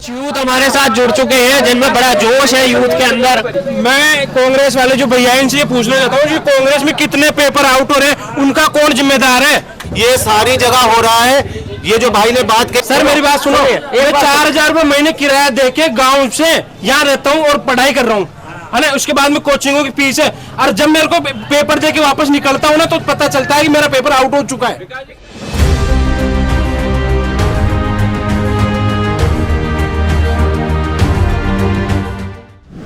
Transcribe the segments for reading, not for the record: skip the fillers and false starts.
कुछ यूथ हमारे साथ जुड़ चुके हैं जिनमें बड़ा जोश है यूथ के अंदर। मैं कांग्रेस वाले जो भैया इनसे ये पूछना चाहता हूँ कि कांग्रेस में कितने पेपर आउट हो रहे हैं, उनका कौन जिम्मेदार है? ये सारी जगह हो रहा है। ये जो भाई ने बात की, सर मेरी बात सुनो, मैं 4,000 रुपये महीने किराया देके गांव से यहाँ रहता हूँ और पढ़ाई कर रहा हूँ, है ना। उसके बाद में कोचिंगों की फीस है, और जब मेरे को पेपर देके वापस निकलता हूँ ना, तो पता चलता है कि मेरा पेपर आउट हो चुका है।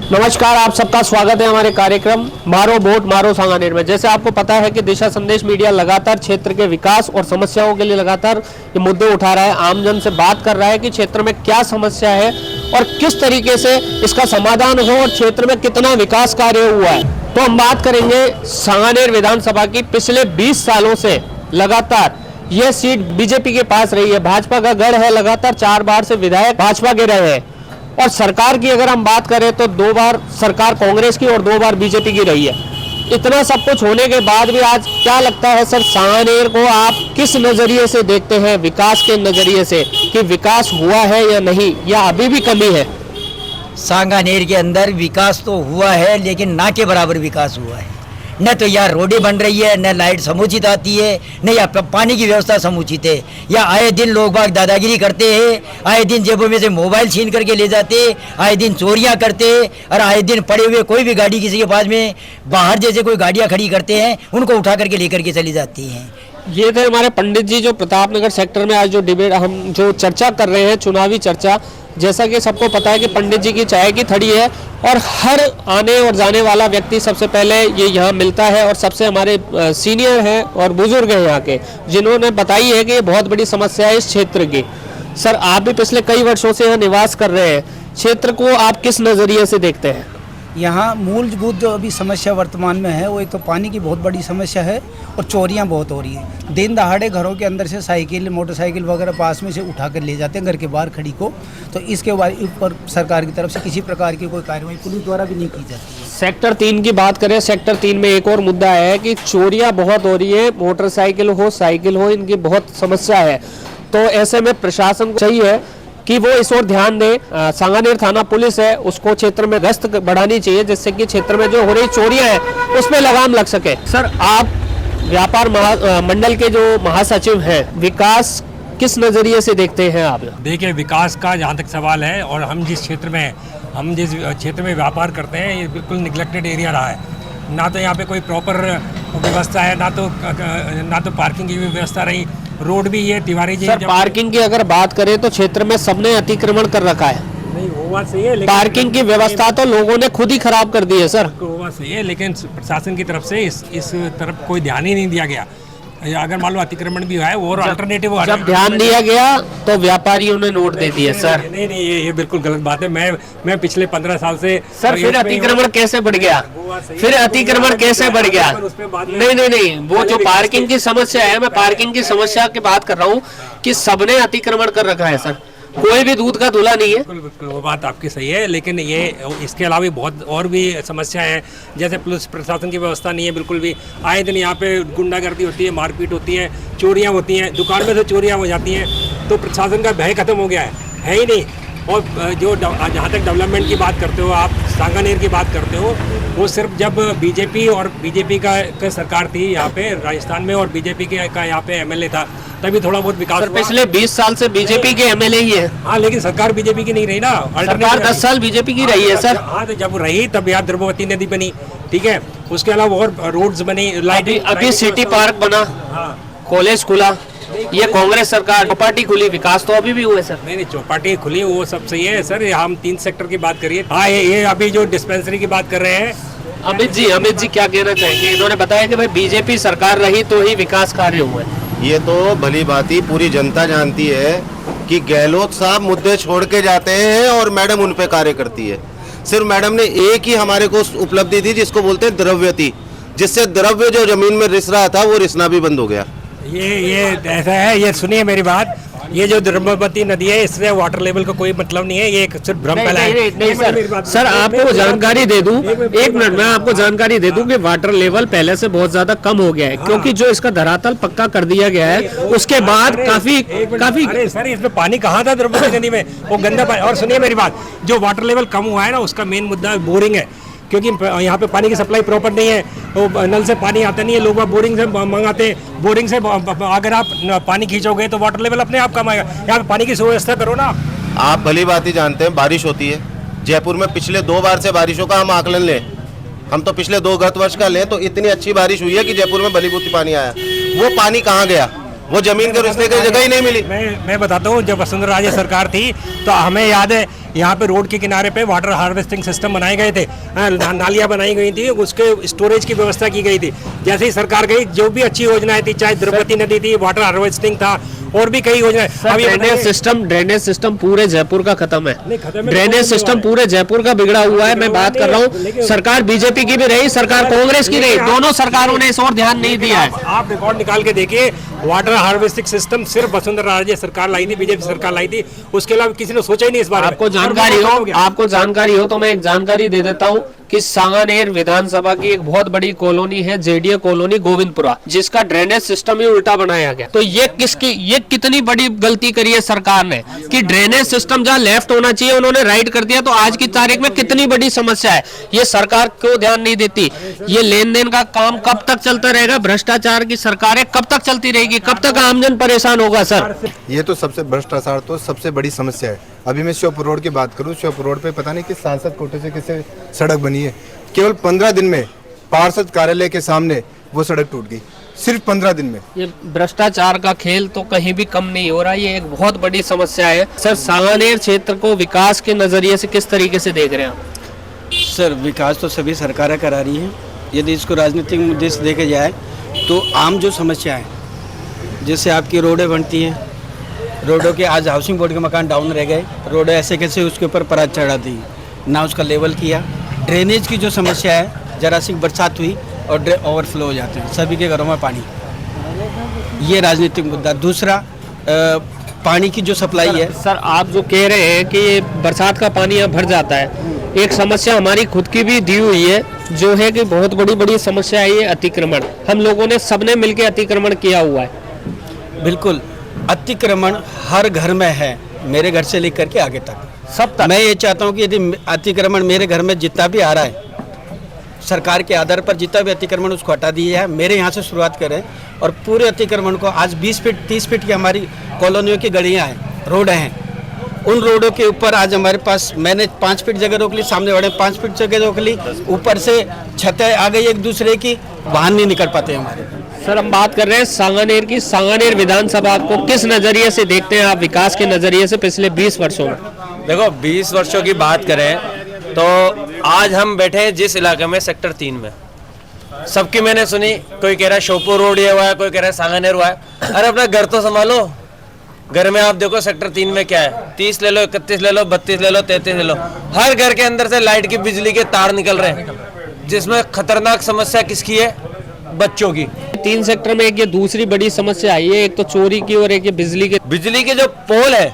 नमस्कार, आप सबका स्वागत है हमारे कार्यक्रम मारो वोट मारो सांगानेर में। जैसे आपको पता है कि दिशा संदेश मीडिया लगातार क्षेत्र के विकास और समस्याओं के लिए लगातार ये मुद्दे उठा रहा है, आमजन से बात कर रहा है कि क्षेत्र में क्या समस्या है और किस तरीके से इसका समाधान हो और क्षेत्र में कितना विकास कार्य हुआ है। तो हम बात करेंगे सांगानेर विधानसभा की। पिछले 20 सालों से लगातार यह सीट बीजेपी के पास रही है, भाजपा का गढ़ है। लगातार 4 बार से विधायक भाजपा के रहे हैं, और सरकार की अगर हम बात करें तो 2 बार सरकार कांग्रेस की और 2 बार बीजेपी की रही है। इतना सब कुछ होने के बाद भी आज क्या लगता है सर, सांगानेर को आप किस नजरिए से देखते हैं? विकास के नजरिए से कि विकास हुआ है या नहीं, या अभी भी कमी है? सांगानेर के अंदर विकास तो हुआ है, लेकिन ना के बराबर विकास हुआ है। न तो यहाँ रोडें बन रही है, न लाइट समुचित आती है, न यहाँ पानी की व्यवस्था समुचित है। या आए दिन लोग बाग दादागिरी करते हैं, आए दिन जेबों में से मोबाइल छीन करके ले जाते, आए दिन चोरियां करते, और आए दिन पड़े हुए कोई भी गाड़ी किसी के पास में बाहर जैसे कोई गाड़ियां खड़ी करते हैं, उनको उठा करके लेकर के चली जाती हैं। ये थे हमारे पंडित जी जो प्रतापनगर सेक्टर में आज जो डिबेट हम जो चर्चा कर रहे हैं, चुनावी चर्चा। जैसा कि सबको पता है कि पंडित जी की चाय की थड़ी है, और हर आने और जाने वाला व्यक्ति सबसे पहले ये यहाँ मिलता है, और सबसे हमारे सीनियर हैं और बुजुर्ग हैं यहाँ के, जिन्होंने बताई है कि ये बहुत बड़ी समस्या है इस क्षेत्र की। सर, आप भी पिछले कई वर्षों से यहाँ निवास कर रहे हैं, क्षेत्र को आप किस नज़रिए से देखते हैं? यहाँ मूलभूत जो अभी समस्या वर्तमान में है वो एक तो पानी की बहुत बड़ी समस्या है, और चोरियाँ बहुत हो रही हैं। दिन दहाड़े घरों के अंदर से साइकिल मोटरसाइकिल वगैरह पास में से उठा कर ले जाते हैं घर के बाहर खड़ी को। तो इसके ऊपर सरकार की तरफ से किसी प्रकार की कोई कार्रवाई पुलिस द्वारा भी नहीं की जाती है। सेक्टर 3 की बात करें, सेक्टर 3 में एक और मुद्दा है कि चोरियाँ बहुत हो रही है, मोटरसाइकिल हो साइकिल हो, इनकी बहुत समस्या है। तो ऐसे में प्रशासन को चाहिए कि वो इस ओर ध्यान दे। सांगानेर थाना पुलिस है, उसको क्षेत्र में गश्त बढ़ानी चाहिए, जिससे कि क्षेत्र में जो हो रही चोरियां हैं उसमें लगाम लग सके। सर, आप व्यापार मंडल के जो महासचिव हैं, विकास किस नजरिए से देखते हैं आप? देखिए, विकास का जहाँ तक सवाल है, और हम जिस क्षेत्र में व्यापार करते हैं, ये बिल्कुल निगलेक्टेड एरिया रहा है। ना तो यहाँ पे कोई प्रॉपर व्यवस्था है, ना तो पार्किंग की भी व्यवस्था रही। रोड भी ये तिवारी जी, सर पार्किंग की अगर बात करें तो क्षेत्र में सबने अतिक्रमण कर रखा है। नहीं, वो बात सही है, लेकिन पार्किंग की व्यवस्था तो लोगों ने खुद ही खराब कर दी है सर। वो बात सही है, लेकिन प्रशासन की तरफ से इस तरफ कोई ध्यान ही नहीं दिया गया। अगर मान लो अतिक्रमण भी हुआ है, और अल्टरनेटिव जब ध्यान दिया गया तो व्यापारियों ने नोट दे दिए सर। नहीं, ये बिल्कुल गलत बात है। मैं पिछले 15 साल से सर, फिर अतिक्रमण कैसे बढ़ गया? फिर अतिक्रमण कैसे बढ़ गया? नहीं, वो जो पार्किंग की समस्या है, मैं पार्किंग की समस्या की बात कर रहा हूँ कि सबने अतिक्रमण कर रखा है सर, कोई भी दूध का धुला नहीं है। बिल्कुल वो बात आपकी सही है, लेकिन ये इसके अलावा भी बहुत और भी समस्याएं हैं। जैसे पुलिस प्रशासन की व्यवस्था नहीं है बिल्कुल भी। आए दिन यहाँ पे गुंडागर्दी होती है, मारपीट होती है, चोरियाँ होती हैं, दुकान में से चोरियाँ हो जाती हैं। तो प्रशासन का भय खत्म हो गया है ही नहीं। और जो जहाँ तक डेवलपमेंट की बात करते हो आप, सांगानेर की बात करते हो, वो सिर्फ जब बीजेपी का सरकार थी यहाँ पे राजस्थान में, और बीजेपी का यहाँ पे एमएलए था, तभी थोड़ा बहुत विकास हुआ। पिछले 20 साल से बीजेपी के एमएलए ही है। हाँ, लेकिन सरकार बीजेपी की नहीं रही ना। सरकार 10 साल बीजेपी की रही है सर। हाँ, तो जब रही तब यहाँ द्रव्यवती नदी बनी, ठीक है। उसके अलावा और रोड्स बनी, अभी सिटी पार्क बना, कॉलेज खुला, ये कांग्रेस सरकार, चौपाटी खुली, विकास तो अभी भी हुए सर। नहीं, चौपाटी खुली, वो सब सही है सर। हम 3 सेक्टर की बात करिए। हाँ, ये अभी जो डिस्पेंसरी की बात कर रहे हैं, अमित जी क्या कहना चाहेंगे? इन्होंने बताया कि भाई बीजेपी सरकार रही तो ही विकास कार्य हुए। ये तो भली भांति पूरी जनता जानती है कि गहलोत साहब मुद्दे छोड़ के जाते हैं और मैडम उन पे कार्य करती है। सिर्फ मैडम ने एक ही हमारे को उपलब्धि दी, जिसको बोलते हैं द्रव्यति, जिससे द्रव्य जो जमीन में रिस रहा था वो रिसना भी बंद हो गया। ये ऐसा है, ये सुनिए मेरी बात। ये जो द्रव्यवती नदी है इससे वाटर लेवल का कोई मतलब नहीं है, ये एक सिर्फ भ्रम फैलाया है। नहीं सर आपको जानकारी दे दूं, एक मिनट मैं आपको जानकारी दे दूं कि वाटर लेवल पहले से बहुत ज्यादा कम हो गया है, क्योंकि जो इसका धरातल पक्का कर दिया गया है उसके बाद काफी अरे सर इसमें पानी कहाँ था द्रव्यवती नदी में, वो गंदा पानी। और सुनिए मेरी बात, जो वाटर लेवल कम हुआ है ना उसका मेन मुद्दा बोरिंग है, क्योंकि यहाँ पे पानी की सप्लाई प्रॉपर नहीं है, वो नल से पानी आता नहीं है, लोग बोरिंग से मंगाते हैं। बोरिंग से अगर आप पानी खींचोगे तो वाटर लेवल अपने आप कम आएगा। यहाँ पे पानी की सुव्यवस्था करो ना। आप भली बात ही जानते हैं बारिश होती है जयपुर में, पिछले 2 बार से बारिशों का हम आकलन लें, हम तो पिछले 2 गत वर्ष का लें तो इतनी अच्छी बारिश हुई है कि जयपुर में भलीभूति पानी आया। वो पानी कहाँ गया? वो जमीन के रिश्ते की जगह ही नहीं मिली। मैं बताता हूँ, जब वसुंधरा राजे सरकार थी तो हमें याद है यहाँ पे रोड के किनारे पे वाटर हार्वेस्टिंग सिस्टम बनाए गए थे, नालियाँ बनाई गई थी, उसके स्टोरेज की व्यवस्था की गई थी। जैसे ही सरकार गई जो भी अच्छी योजनाएं थी, चाहे द्रव्यवती नदी थी, वाटर हार्वेस्टिंग था, और भी कई योजनाएं। ड्रेनेज सिस्टम पूरे जयपुर का खत्म है, ड्रेनेज सिस्टम पूरे जयपुर का बिगड़ा हुआ है। मैं बात कर रहा हूँ, सरकार बीजेपी की भी रही, सरकार कांग्रेस की रही, दोनों सरकारों ने इस ओर ध्यान नहीं दिया है। आप रिकॉर्ड निकाल के देखिए, वाटर हार्वेस्टिंग सिस्टम सिर्फ वसुंधरा राजे सरकार लाई थी, बीजेपी सरकार लाई थी, उसके अलावा किसी ने सोचा ही नहीं इस बारे में। आपको जानकारी हो तो मैं एक जानकारी दे देता हूँ कि सांगानेर विधानसभा की एक बहुत बड़ी कॉलोनी है, जेडीए कॉलोनी गोविंदपुरा, जिसका ड्रेनेज सिस्टम ही उल्टा बनाया गया। तो ये कितनी बड़ी गलती करी है सरकार ने कि ड्रेनेज सिस्टम जहाँ लेफ्ट होना चाहिए उन्होंने राइट कर दिया। तो आज की तारीख में कितनी बड़ी समस्या है, ये सरकार क्यों ध्यान नहीं देती? ये लेन देन का काम कब तक चलता रहेगा? भ्रष्टाचार की सरकारें कब तक चलती रहेगी? कब तक आमजन परेशान होगा? सर ये तो सबसे भ्रष्टाचार तो सबसे बड़ी समस्या है। अभी मैं श्योपुर रोड की बात करूं, श्योपुर रोड पे पता नहीं किस सांसद कोटे से किसे सड़क बनी है, केवल 15 दिन में पार्षद कार्यालय के सामने वो सड़क टूट गई, सिर्फ 15 दिन में। ये भ्रष्टाचार का खेल तो कहीं भी कम नहीं हो रहा, ये एक बहुत बड़ी समस्या है। सर सांगानेर क्षेत्र को विकास के नजरिए से किस तरीके से देख रहे हैं आप? सर विकास तो सभी सरकारें करा रही हैं, यदि इसको राजनीतिक मुद्दे से देखा जाए तो आम जो समस्या है, जैसे आपकी रोडें बनती हैं, रोडों के आज हाउसिंग बोर्ड के मकान डाउन रह गए, रोडें ऐसे कैसे उसके ऊपर परात चढ़ा दी, ना उसका लेवल किया। ड्रेनेज की जो समस्या है, जरा सी बरसात हुई और ओवरफ्लो हो जाते हैं, सभी के घरों में पानी, ये राजनीतिक मुद्दा। दूसरा पानी की जो सप्लाई है। सर आप जो कह रहे हैं कि बरसात का पानी यहाँ भर जाता है, एक समस्या हमारी खुद की भी दी हुई है जो है कि बहुत बड़ी समस्या है ये अतिक्रमण। हम लोगों ने सबने मिलकर अतिक्रमण किया हुआ है। बिल्कुल, अतिक्रमण हर घर में है, मेरे घर से लेकर के आगे तक सब तक। मैं ये चाहता हूँ कि यदि अतिक्रमण मेरे घर में जितना भी आ रहा है, सरकार के आधार पर जितना भी अतिक्रमण उसको हटा दिया है, मेरे यहाँ से शुरुआत करें और पूरे अतिक्रमण को। आज 20 फीट 30 फीट की हमारी कॉलोनियों की गलियाँ हैं, रोड हैं, उन रोडों के ऊपर आज हमारे पास, मैंने 5 फीट जगह रोक ली, सामने वाले 5 फीट जगह रोक ली, ऊपर से छतें आ गई एक दूसरे की, वाहन नहीं निकल पाते हमारे। सर हम बात कर रहे हैं सांगानेर की, सांगानेर विधानसभा को किस नजरिए से देखते हैं आप विकास के नजरिए से पिछले 20 वर्षों में? देखो 20 वर्षों की बात करें तो आज हम बैठे हैं जिस इलाके में सेक्टर 3 में, सबकी मैंने सुनी, कोई कह रहा है श्योपुर रोड ये हुआ है, कोई कह रहा है सांगानेर हुआ है। अरे अपना घर तो संभालो, घर में आप देखो सेक्टर 3 में क्या है, 30 ले लो, 31 ले लो, 32 ले लो, 33 ले लो, हर घर के अंदर से लाइट की बिजली के तार निकल रहे हैं, जिसमें खतरनाक समस्या किसकी है? बच्चों की। 3 सेक्टर में एक ये दूसरी बड़ी समस्या आई है, एक तो चोरी की और एक ये बिजली के जो पोल है,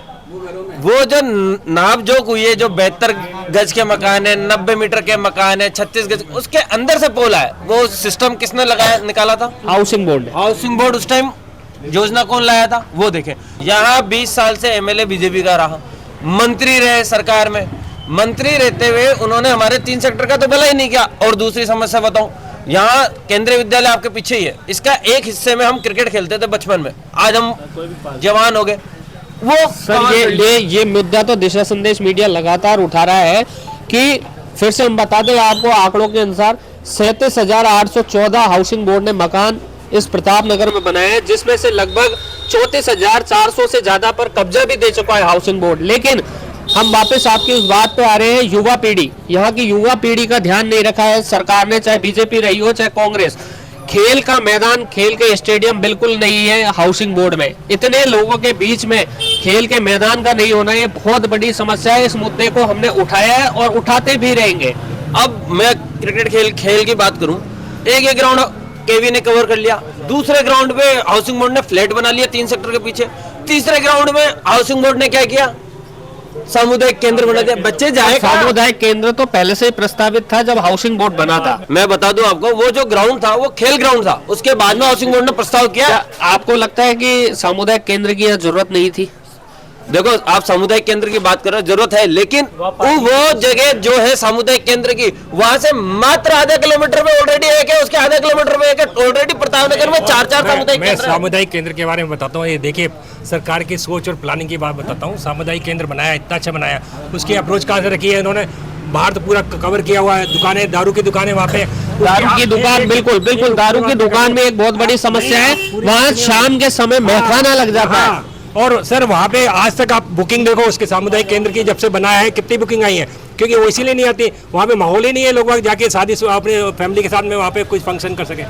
वो जो नाप जोक हुई है, जो 72 गज के मकान है, 90 मीटर के मकान है, 36 गज, उसके अंदर से पोल है, वो सिस्टम किसने लगाया निकाला था? Housing board. हाउसिंग बोर्ड उस टाइम योजना कौन लाया था वो देखें। यहाँ 20 साल से एमएलए बीजेपी का रहा, मंत्री रहे सरकार में, मंत्री रहते हुए उन्होंने हमारे 3 सेक्टर का तो भला ही नहीं किया। और दूसरी समस्या बताऊं, यहाँ केंद्रीय विद्यालय आपके पीछे ही है, इसका एक हिस्से में हम क्रिकेट खेलते थे बचपन में, आज हम जवान हो गए। वो सर ये मुद्दा तो दिशा संदेश मीडिया लगातार उठा रहा है कि फिर से हम बता दें आपको, आंकड़ों के अनुसार 37,814 हाउसिंग बोर्ड ने मकान इस प्रताप नगर में बनाए हैं, जिसमें से लगभग 34,400 से ज्यादा पर कब्जा भी दे चुका है हाउसिंग बोर्ड। लेकिन हम वापस आपकी उस बात पे आ रहे हैं, युवा पीढ़ी, यहाँ की युवा पीढ़ी का ध्यान नहीं रखा है सरकार ने, चाहे बीजेपी रही हो चाहे कांग्रेस। खेल का मैदान, खेल के स्टेडियम बिल्कुल नहीं है हाउसिंग बोर्ड में, इतने लोगों के बीच में खेल के मैदान का नहीं होना ये बहुत बड़ी समस्या है। इस मुद्दे को हमने उठाया है और उठाते भी रहेंगे। अब मैं क्रिकेट खेल की बात करूं, एक ग्राउंड केवी ने कवर कर लिया, दूसरे ग्राउंड पे हाउसिंग बोर्ड ने फ्लैट बना लिया 3 सेक्टर के पीछे, तीसरे ग्राउंड में हाउसिंग बोर्ड ने क्या किया, सामुदायिक केंद्र बना दिया। बच्चे जाए सामुदायिक केंद्र तो पहले से ही प्रस्तावित था जब हाउसिंग बोर्ड बना था। मैं बता दूं आपको, वो जो ग्राउंड था वो खेल ग्राउंड था, उसके बाद में हाउसिंग बोर्ड ने प्रस्ताव किया। क्या आपको लगता है कि सामुदायिक केंद्र की यहाँ जरूरत नहीं थी? देखो, आप सामुदायिक केंद्र की बात कर रहे हो, जरूरत है, लेकिन वो जगह जो है सामुदायिक केंद्र की, वहां से मात्र आधा किलोमीटर में ऑलरेडी है क्या, उसके आधा किलोमीटर में है ऑलरेडी प्रताप नगर में 4 सामुदायिक मैं केंद्र है। सामुदायिक केंद्र के बारे में बताता हूँ। ये देखिए, सरकार की सोच और प्लानिंग की बात बताता हूँ। सामुदायिक केंद्र बनाया, इतना अच्छा बनाया, उसकी अप्रोच कहाँ से रखी है इन्होंने? बाहर तो पूरा कवर किया हुआ है, दुकानें, दारू की दुकानें वहाँ पे, दारू की दुकान, बिल्कुल बिल्कुल, दारू की दुकान में एक बहुत बड़ी समस्या है, वहाँ शाम के समय महकाना लग जाता है। हाँ, और सर वहाँ पे आज तक आप बुकिंग देखो उसके सामुदायिक केंद्र की, जब से बनाया है कितनी बुकिंग आई है, क्योंकि वो इसीलिए नहीं आती, वहाँ पे माहौल ही नहीं है, लोग जाके शादी अपने फैमिली के साथ में वहाँ पे कुछ फंक्शन कर सके।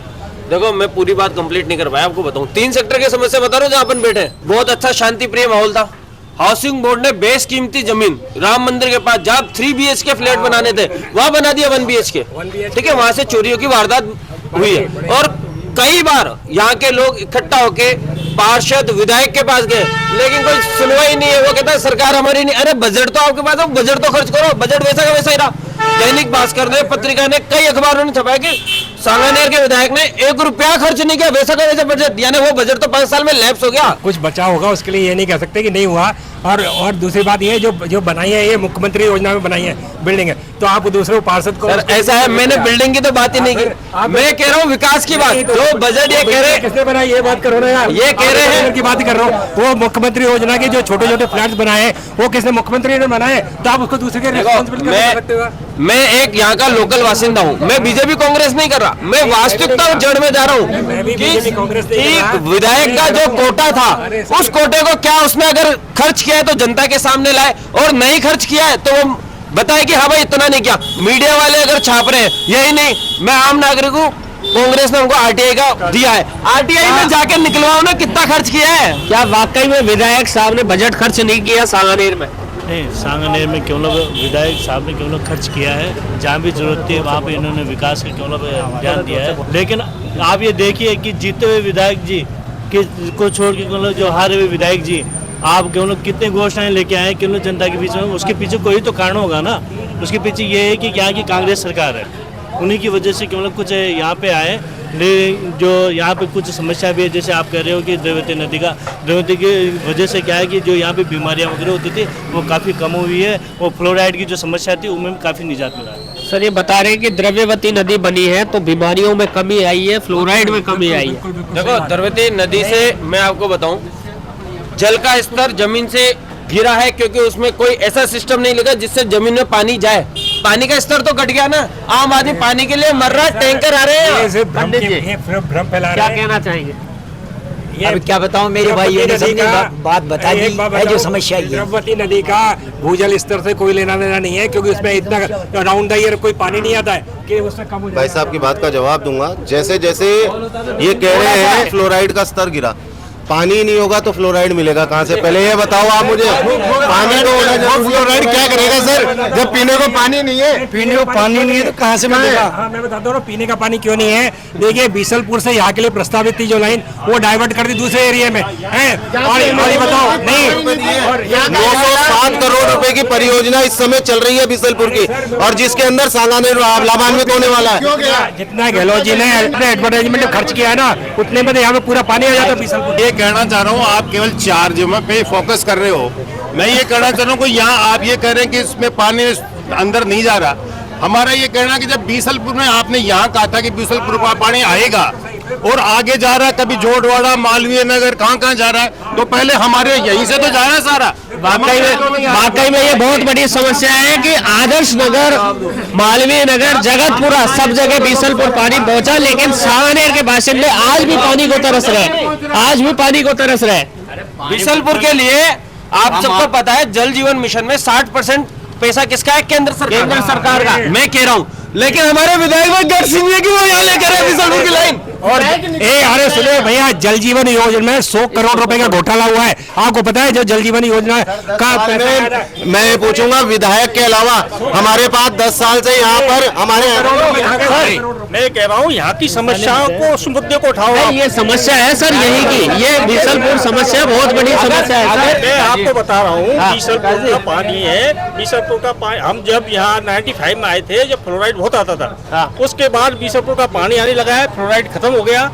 देखो, मैं पूरी बात कंप्लीट नहीं कर पाया, आपको बताऊं। 3 सेक्टर की समस्या बता रहा हूँ जहाँ अपन बैठे हैं। बहुत अच्छा शांति प्रिय माहौल था। हाउसिंग बोर्ड ने बेशकीमती जमीन राम मंदिर के पास, जहाँ 3 BHK फ्लैट बनाने थे, वहाँ बना दिया 1 BHK। ठीक है, वहां से चोरियों की वारदात हुई है, और कई बार यहाँ के लोग इकट्ठा होके पार्षद विधायक के पास गए, लेकिन कोई सुनवाई नहीं है। वो कहता है सरकार हमारी नहीं। अरे बजट तो आपके पास है, बजट तो खर्च करो। बजट वैसा का वैसा ही रहा। दैनिक भास्कर ने, पत्रिका ने, कई अखबारों ने छपाया कि सांगानेर के विधायक ने 1 रुपया खर्च नहीं किया, वैसा का वैसा बजट, यानी वो बजट तो 5 साल में लैप्स हो गया। कुछ बचा होगा, उसके लिए ये नहीं कह सकते कि नहीं हुआ। और दूसरी बात ये जो बनाई है, ये मुख्यमंत्री योजना में बनाई है बिल्डिंग है, तो आप दूसरे पार्षद को ऐसा है, मैंने बिल्डिंग की तो बात ही नहीं की, मैं कह रहा हूँ विकास की बात। जो बजट ये कह रहे हैं, किसने बनाई, ये बात करो ना यार। ये कह रहे हैं की बात ही कर रहा हूँ। वो मुख्यमंत्री योजना के जो छोटे छोटे फ्लैट्स बनाए हैं, वो किसने, मुख्यमंत्री ने बनाए, तो आप उसको दूसरे के रिस्पॉन्सिबिलिटी कर सकते हो। मैं एक यहाँ का लोकल बासिंदा हूँ, मैं बीजेपी कांग्रेस नहीं कर रहा, मैं वास्तविकता जड़ में जा रहा हूँ। विधायक का जो कोटा था, उस कोटे को क्या उसने अगर खर्च किया है तो जनता के सामने लाए, और नहीं खर्च किया है तो वो बताए कि हाँ भाई इतना नहीं किया। मीडिया वाले अगर छाप रहे हैं, यही नहीं, मैं आम नागरिक हूँ, कांग्रेस ने हमको RTI का दिया है, RTI में जाके निकलवाओ ना कितना खर्च किया है। क्या वाकई में विधायक साहब ने बजट खर्च नहीं किया सांगानेर में? नहीं, सांगानेर में केवल विधायक साहब ने केवल खर्च किया है, जहाँ भी जरूरत थी वहाँ पे इन्होंने विकास का केवल ध्यान दिया है। लेकिन आप ये देखिए कि जीते हुए विधायक जी को छोड़ के केवल जो हारे हुए विधायक जी, आप केवल कितने घोषणाएं लेके आए केवल जनता के बीच में, उसके पीछे कोई तो कारण होगा ना। उसके पीछे ये है कि यहाँ की कांग्रेस सरकार है, उन्हीं की वजह से केवल कुछ यहाँ पे आए। जो यहाँ पे कुछ समस्या भी है, जैसे आप कह रहे हो कि द्रव्यवती की वजह से क्या है कि जो यहाँ पे बीमारियाँ वगैरह होती थी वो काफ़ी कम हुई है, और फ्लोराइड की जो समस्या थी उनमें काफ़ी निजात मिला है। सर, ये बता रहे हैं कि द्रव्यवती नदी बनी है तो बीमारियों में कमी आई है, फ्लोराइड में कमी आई है। देखो, द्रव्यवती नदी से मैं आपको बताऊं, जल का स्तर जमीन से गिरा है, क्योंकि उसमें कोई ऐसा सिस्टम नहीं लगा जिससे जमीन में पानी जाए। पानी का स्तर तो घट गया ना, आम आदमी पानी के लिए मर रहा है, टैंकर आ रहे हैं। भ्रम फैला क्या रहे हैं। कहना चाहेंगे? अब क्या बताऊं, मेरे भाइयों ने सबने बात बता दी है। जो समस्या ये द्रव्यवती नदी का भूजल स्तर से कोई लेना देना नहीं है, क्योंकि उसमें इतना राउंड द ईयर कोई पानी नहीं आता है कि उसमें कम हो जाए। भाई साहब की बात का जवाब दूंगा। जैसे जैसे ये कह रहे हैं फ्लोराइड का स्तर गिरा, पानी नहीं होगा तो फ्लोराइड मिलेगा कहाँ से? पहले ये बताओ आप मुझे। पानी तो होना चाहिए। फ्लोराइड क्या करेगा सर, जब पीने को पानी नहीं है? पीने को पानी नहीं है तो कहाँ से मिलेगा? हाँ, मैं बताता हूँ पीने का पानी क्यों नहीं है। देखिए, बीसलपुर से यहाँ के लिए प्रस्तावित थी जो लाइन, वो डाइवर्ट कर दी दूसरे एरिया में है। और बताओ नहीं, 207 करोड़ रुपए की परियोजना इस समय चल रही है बीसलपुर की, और जिसके अंदर सांगानेर लाभान्वित होने वाला है। जितना गहलोत जी ने एडवर्टाइजमेंट खर्च किया है ना, उतने में यहाँ पे पूरा पानी आ जाता है बीसलपुर। कहना चाह रहा हूँ, आप केवल 4 जगह पे फोकस कर रहे हो। मैं ये कहना चाह रहा हूँ कि यहाँ आप ये कह रहे हैं कि इसमें पानी अंदर नहीं जा रहा। हमारा ये कहना कि जब बीसलपुर में आपने यहाँ कहा था कि बीसलपुर का पानी आएगा और आगे जा रहा है, कभी जोड़वाड़ा, मालवीय नगर, कहाँ जा रहा है, तो पहले हमारे यहीं से तो जा रहा है सारा। वाकई में ये बहुत बड़ी समस्या है कि आदर्श नगर, मालवीय नगर, जगतपुरा, सब जगह बीसलपुर पानी पहुंचा, लेकिन सांगानेर के बाशिंदे आज भी पानी को तरस रहे। बीसलपुर के लिए आप सबको पता है, जल जीवन मिशन में 60% पैसा किसका है? केंद्र सरकार का। मैं कह रहा हूँ, लेकिन हमारे विधायक में गट सिंह है कि वो यहाँ लेकर है बीसलपुर की लाइन। और अरे सुने भैया, जल जीवन योजना में 100 करोड़ रुपए का घोटाला हुआ है। आपको पता है जो जल जीवन योजना का मैं ये पूछूंगा, विधायक के अलावा हमारे पास 10 साल से यहाँ पर हमारे मैं कह रहा हूँ यहाँ की समस्याओं को, उस मुद्दे को उठाओ। ये समस्या है सर यही की, ये बीसलपुर समस्या बहुत बड़ी समस्या है। मैं आपको बता रहा हूँ, बीसलपुर का पानी है, बीसलपुर का पानी, हम जब यहाँ 95 में आए थे, जब फ्लोराइड बहुत आता था, उसके बाद बीसलपुर का पानी आने लगा है, फ्लोराइड खत्म हो गया।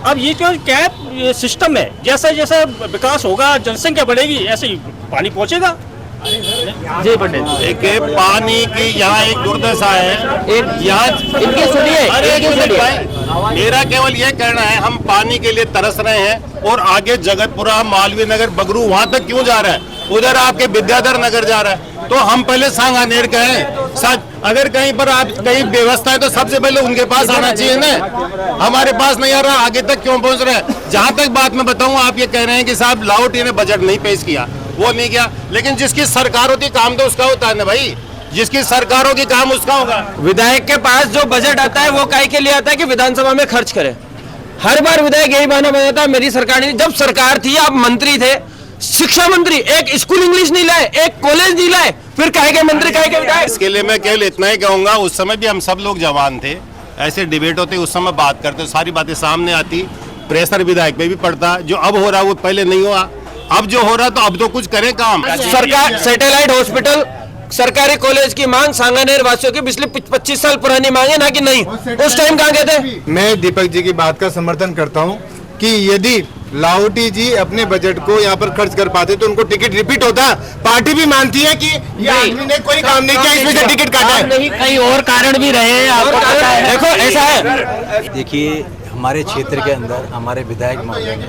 अब ये क्या है, ये सिस्टम है, जैसा जैसा विकास होगा, जनसंख्या बढ़ेगी, ऐसे ही पानी पहुँचेगा। जी पंडित, एक पानी की यहाँ एक दुर्दशा है, एक यहाँ इनकी सुनिए, मेरा केवल ये कहना है, हम पानी के लिए तरस रहे हैं और आगे जगतपुरा, मालवीय नगर, बगरू वहाँ तक क्यों जा रहा है? उधर आपके विद्याधर नगर जा रहा है, तो हम पहले सांगानेर का है। अगर कहीं पर आप कहीं व्यवस्था है तो सबसे पहले उनके पास आना चाहिए ना, हमारे पास नहीं आ रहा, आगे तक क्यों पहुंच रहा है? जहां तक बात मैं बताऊं, आप ये कह रहे हैं कि साहब लाहौटी ने बजट नहीं पेश किया, वो नहीं किया, लेकिन जिसकी सरकार होती काम तो उसका होता है ना भाई, जिसकी सरकार होगी काम उसका होगा। विधायक के पास जो बजट आता है वो काहे के लिए आता है कि विधानसभा में खर्च करे। हर बार विधायक यही बहाना बनाता है, मेरी सरकार नहीं। जब सरकार थी, आप मंत्री थे, शिक्षा मंत्री, एक स्कूल इंग्लिश नहीं लाए, एक कॉलेज नहीं लाए, फिर काहे के मंत्री, काहे के विधायक? इसके लिए मैं केवल इतना ही कहूंगा, उस समय भी हम सब लोग जवान थे, ऐसे डिबेट होते, उस समय बात करते, सारी बातें सामने आती, प्रेशर विधायक पे भी पड़ता, जो अब हो रहा वो पहले नहीं हुआ, अब जो हो रहा तो अब तो कुछ करें काम। सरकार सैटेलाइट हॉस्पिटल, सरकारी कॉलेज की मांग सांगानेर वासियों की पिछले 25 साल पुरानी मांग है ना, कि नहीं? उस टाइम कहाँ गए थे? मैं दीपक जी की बात का समर्थन करता हूं कि यदि लाहौटी जी अपने बजट को यहाँ पर खर्च कर पाते तो उनको टिकट रिपीट होता। पार्टी भी मानती है कि ये आदमी ने कोई काम नहीं किया, इसमें से टिकट काटा है। नहीं, कई और कारण भी रहे हैं, आपको पता है। देखो ऐसा है, देखिए हमारे क्षेत्र के अंदर हमारे विधायक महोदय ने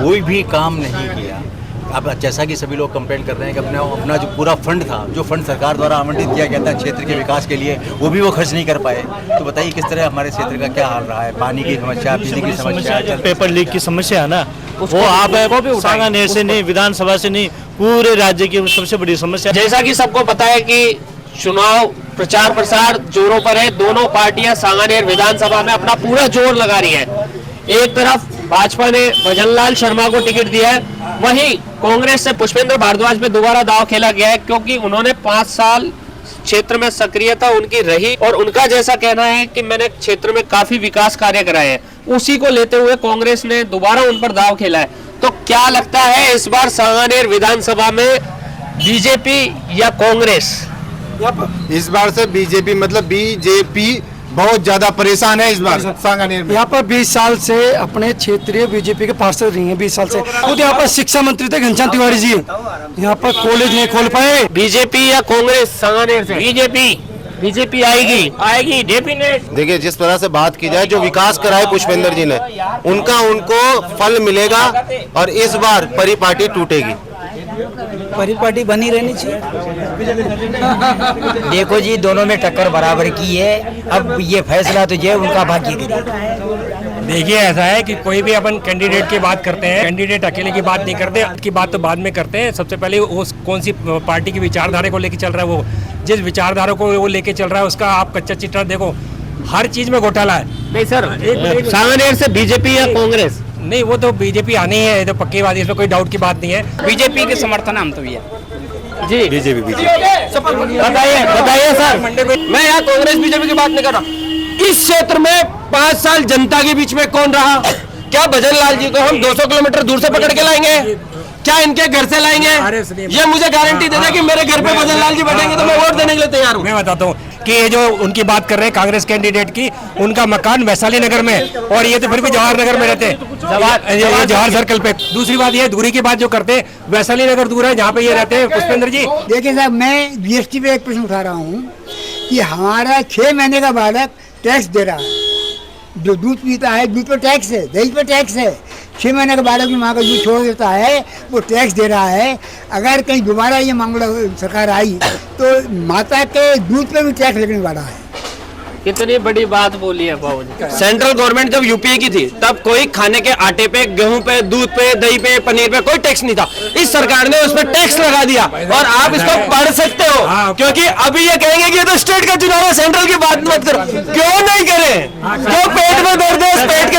कोई भी काम नहीं किया। अब जैसा कि सभी लोग कंप्लेंट कर रहे हैं कि अपना जो पूरा फंड था, जो फंड सरकार द्वारा आवंटित किया गया था क्षेत्र के विकास के लिए, वो भी वो खर्च नहीं कर पाए। तो बताइए किस तरह हमारे क्षेत्र का क्या हाल रहा है? पानी की समस्या, बिजली की समस्या, पेपर लीक की समस्या है ना, वो आप सांगानेर से नहीं, विधानसभा से नहीं, पूरे राज्य की सबसे बड़ी समस्या। जैसा कि सबको पता है कि चुनाव प्रचार प्रसार जोरों पर है, दोनों पार्टियां सांगानेर विधानसभा में अपना पूरा जोर लगा रही है। एक तरफ भाजपा ने भजनलाल शर्मा को टिकट दिया है, वहीं कांग्रेस से पुष्पेंद्र भारद्वाज पे दोबारा दांव खेला गया है, क्योंकि उन्होंने 5 साल क्षेत्र में सक्रियता उनकी रही और उनका जैसा कहना है कि मैंने क्षेत्र में काफी विकास कार्य कराए हैं, उसी को लेते हुए कांग्रेस ने दोबारा उन पर दांव खेला है। तो क्या लगता है इस बार सांगानेर विधानसभा में बीजेपी या कांग्रेस? इस बार से बीजेपी, मतलब बीजेपी बहुत ज्यादा परेशान है इस बार सांगानेर में। यहाँ पर 20 साल से अपने क्षेत्रीय बीजेपी के पार्षद रही हैं, 20 साल से। खुद यहाँ पर शिक्षा मंत्री थे घनश्याम तिवारी जी, यहाँ पर कॉलेज नहीं खोल पाए। बीजेपी या कांग्रेस सांगानेर से? बीजेपी आएगी डेफिनेट। देखिए, जिस तरह से बात की जाए, जो विकास कराए पुष्पेंद्र जी ने, उनको फल मिलेगा और इस बार परिपाटी टूटेगी। परिपाटी बनी रहनी चाहिए। देखो जी, दोनों में टक्कर बराबर की है, अब ये फैसला तो जो है उनका भाग्य करेगा। देखिए ऐसा है कि कोई भी अपन कैंडिडेट की बात करते हैं, कैंडिडेट अकेले की बात नहीं करते, की बात तो बाद में करते हैं। सबसे पहले वो कौन सी पार्टी की विचारधारा को लेके चल रहा है, वो जिस विचारधारा को वो लेके चल रहा है उसका आप कच्चा चिट्ठा देखो, हर चीज में घोटाला है। नहीं सर, सांगानेर से बीजेपी या कांग्रेस? नहीं, वो तो बीजेपी आनी है, तो पक्की बात है, इसमें कोई डाउट की बात नहीं है। बीजेपी के समर्थन हम तो भैया जी, बीजेपी। बताइए सर। मैं यहाँ कांग्रेस बीजेपी की बात नहीं कर रहा। इस क्षेत्र में 5 साल जनता के बीच में कौन रहा? क्या भजनलाल जी को हम 200 किलोमीटर दूर से पकड़ के लाएंगे? क्या इनके घर से लाएंगे? ये मुझे गारंटी देना कि मेरे घर पे भजनलाल जी बैठेंगे तो मैं वोट देने के लिए तैयार हूँ। मैं बताता हूँ कि ये जो उनकी बात कर रहे हैं कांग्रेस कैंडिडेट की, उनका मकान वैशाली नगर में, और ये तो फिर भी जवाहर नगर में रहते हैं, जवाहर सर्कल पे। दूसरी बात ये दूरी की बात जो करते हैं, वैशाली नगर दूर है जहाँ पे ये रहते हैं पुष्पेंद्र जी। देखिए साहब, मैं जीएसटी पे एक प्रश्न उठा रहा हूँ कि हमारा 6 महीने का बालक टैक्स दे रहा है, जो दूध पीता है, दूध पर टैक्स है, दही पर टैक्स है, 6 महीने का बालक की माँ का दूध छोड़ देता है, वो टैक्स दे रहा है। अगर कहीं दोबारा ये मामला सरकार आई तो माता के दूध पे भी टैक्स लगने वाला है। कितनी बड़ी बात बोली है बाबूजी। सेंट्रल गवर्नमेंट जब यूपीए की थी तब कोई खाने के आटे पे, गेहूं पे, दूध पे, दही पे, पनीर पे कोई टैक्स नहीं था। इस सरकार ने उस पर टैक्स लगा दिया और आप इसको पढ़ सकते हो, क्योंकि अभी ये कहेंगे कि ये तो स्टेट का चुनाव है, सेंट्रल की बात मत करो। क्यों नहीं करें? जो पेट में दर्द है, पेट के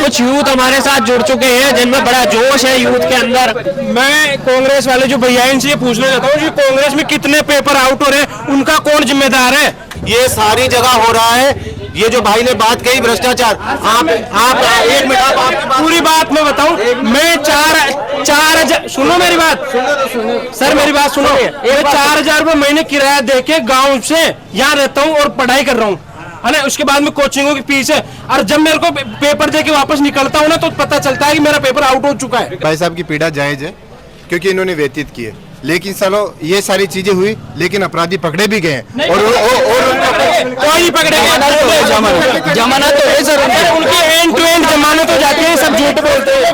कुछ यूथ हमारे साथ जुड़ चुके हैं जिनमें बड़ा जोश है यूथ के अंदर। मैं कांग्रेस वाले जो भैया इनसे ये पूछना चाहता हूँ कि कांग्रेस में कितने पेपर आउट हो रहे हैं, उनका कौन जिम्मेदार है? ये सारी जगह हो रहा है। ये जो भाई ने बात कही भ्रष्टाचार, आप एक मिनट, आप आपकी बात पूरी बात मैं बताऊं, मैं चार सुनो मेरी बात, सर मेरी बात सुनो, मैं 4,000 रुपये महीने किराया दे के गाँव से यहाँ रहता हूँ और पढ़ाई कर रहा हूँ, है ना। उसके बाद में कोचिंगों की फीस है, और जब मेरे को पेपर दे के वापस निकलता हूँ ना तो पता चलता है कि मेरा पेपर आउट हो चुका है। भाई साहब की पीड़ा जायज है क्योंकि इन्होंने व्यतीत की है, लेकिन सालों ये सारी चीजें हुई लेकिन अपराधी पकड़े भी गए और कोई नहीं पकड़े गए। जमानत तो है सर, उनकी एंड टू एंड जमानत हो जाती है, सब झूठ बोलते हैं।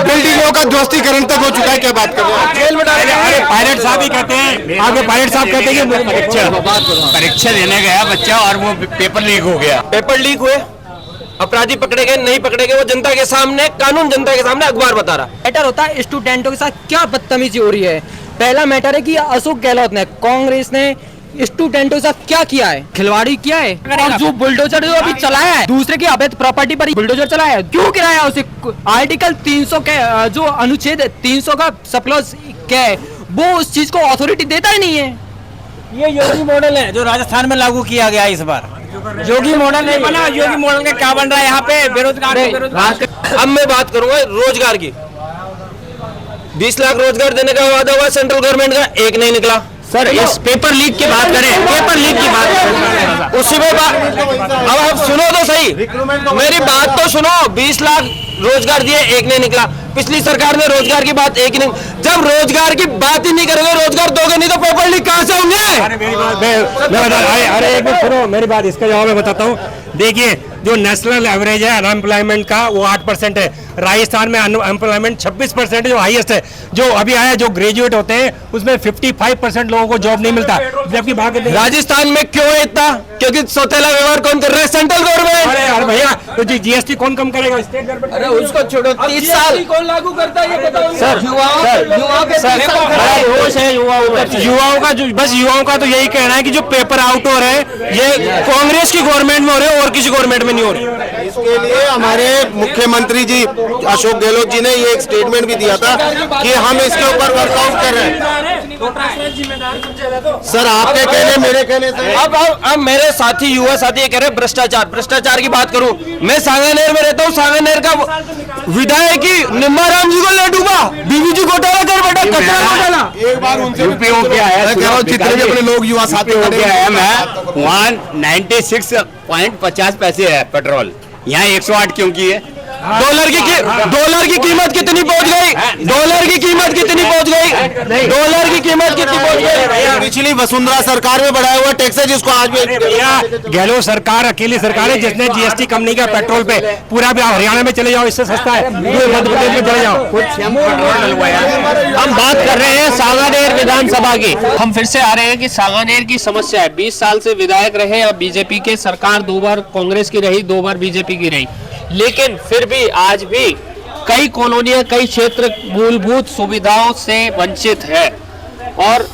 बिल्डिंगों का ध्वस्तीकरण तक हो चुका है, क्या बात कर रहे हैं? जेल में डाले। अरे पायलट साहब ही कहते हैं, आगे पायलट साहब कहते हैं कि परीक्षा देने गया बच्चा और वो पेपर लीक हो गया। पेपर लीक हुए, अपराधी पकड़े गए नहीं पकड़े गए, वो जनता के सामने, कानून जनता के सामने अखबार बता रहा। मैटर होता है स्टूडेंटों के साथ क्या बदतमीजी हो रही है। पहला मैटर है कि अशोक गहलोत ने, कांग्रेस ने स्टूडेंटों के साथ क्या किया है, खिलवाड़ी किया है। और जो बुलडोजर जो अभी चलाया है दूसरे की अवैध प्रॉपर्टी पर बुलडोजर चलाया है, क्यों गिराया उसे? आर्टिकल 300 के जो अनुच्छेद 300 का सप्लॉज क्या है, वो उस चीज को अथॉरिटी देता ही नहीं है। ये योगी मॉडल है जो राजस्थान में लागू किया गया इस बार। योगी मॉडल नहीं बना, योगी मॉडल का क्या बन रहा है यहाँ पे? बेरोजगार। अब मैं बात करूंगा रोजगार की। 20 लाख रोजगार देने का वादा हुआ सेंट्रल गवर्नमेंट का, एक नहीं निकला। सर इस पेपर लीक की बात करें, पेपर लीक की बात करें, उसी में अब आप सुनो तो सही, मेरी बात तो सुनो। 20 लाख रोजगार दिए, एक नहीं निकला। पिछली सरकार ने रोजगार की बात एक नहीं, जब रोजगार की बात ही नहीं करोगे, रोजगार दोगे नहीं तो पेपर लीक कहां से होंगे? अरे एक मिनट सुनो मेरी बात, इसका जवाब मैं बताता हूँ। देखिए जो नेशनल एवरेज है अनएम्प्लॉयमेंट का वो 8% है, राजस्थान में अनएम्प्लॉयमेंट 26% जो हाईएस्ट है। जो अभी आया जो ग्रेजुएट होते हैं उसमें 55% लोगों को जॉब नहीं मिलता, जबकि बाकी राजस्थान में क्यों है इतना? क्योंकि सौतेला व्यवहार कौन कर रहा है? Central government. अरे भैया तो जीएसटी कौन कम करेगा? State government. अरे उसको छोड़ो, 30 साल कौन लागू करता है ये बताओ। युवाओं का जो बस युवाओं का तो यही कहना है कि जो पेपर आउट हो रहे हैं ये कांग्रेस की गवर्नमेंट में हो रहे हैं और किसी गवर्नमेंट में नहीं हो रही। इसके लिए हमारे मुख्यमंत्री जी अशोक गहलोत जी ने ये एक स्टेटमेंट भी दिया था कि हम इसके ऊपर वर्कआउट कर रहे हैं। सर आपके कहने मेरे कहने से अब मेरे साथी युवा साथी ये कह रहे हैं भ्रष्टाचार की बात करूं। मैं सांगानेर में रहता हूं, सांगानेर का विधायक ही निम्बाराम जी को ले डूबा, बीबीजी घोटाला कर बैठा, कचरा घोटाला। एक बार उनसे जितने भी अपने लोग युवा साथी है, मैं वहाँ 96.50 पैसे है पेट्रोल, यहाँ 108 क्यों की है? डॉलर की कीमत कितनी पहुंच गई? डॉलर की कीमत कितनी पहुंच गई? डॉलर की कीमत कितनी पहुंच गई? पिछली वसुंधरा सरकार में बढ़ाया हुआ टैक्स है जिसको आज भी भैया गहलोत सरकार अकेली सरकार है जिसने जीएसटी कम नहीं किया पेट्रोल पे। पूरा भी हरियाणा में चले जाओ, इससे सस्ता है। मध्य प्रदेश में चले जाओ। हम बात कर रहे हैं सांगानेर विधानसभा की। हम फिर से आ रहे हैं कि सांगानेर की समस्या है। 20 साल से विधायक रहे, अब बीजेपी के सरकार 2 बार कांग्रेस की रही, 2 बार बीजेपी की रही, लेकिन फिर भी आज भी कई कॉलोनियां, कई क्षेत्र मूलभूत सुविधाओं से वंचित है और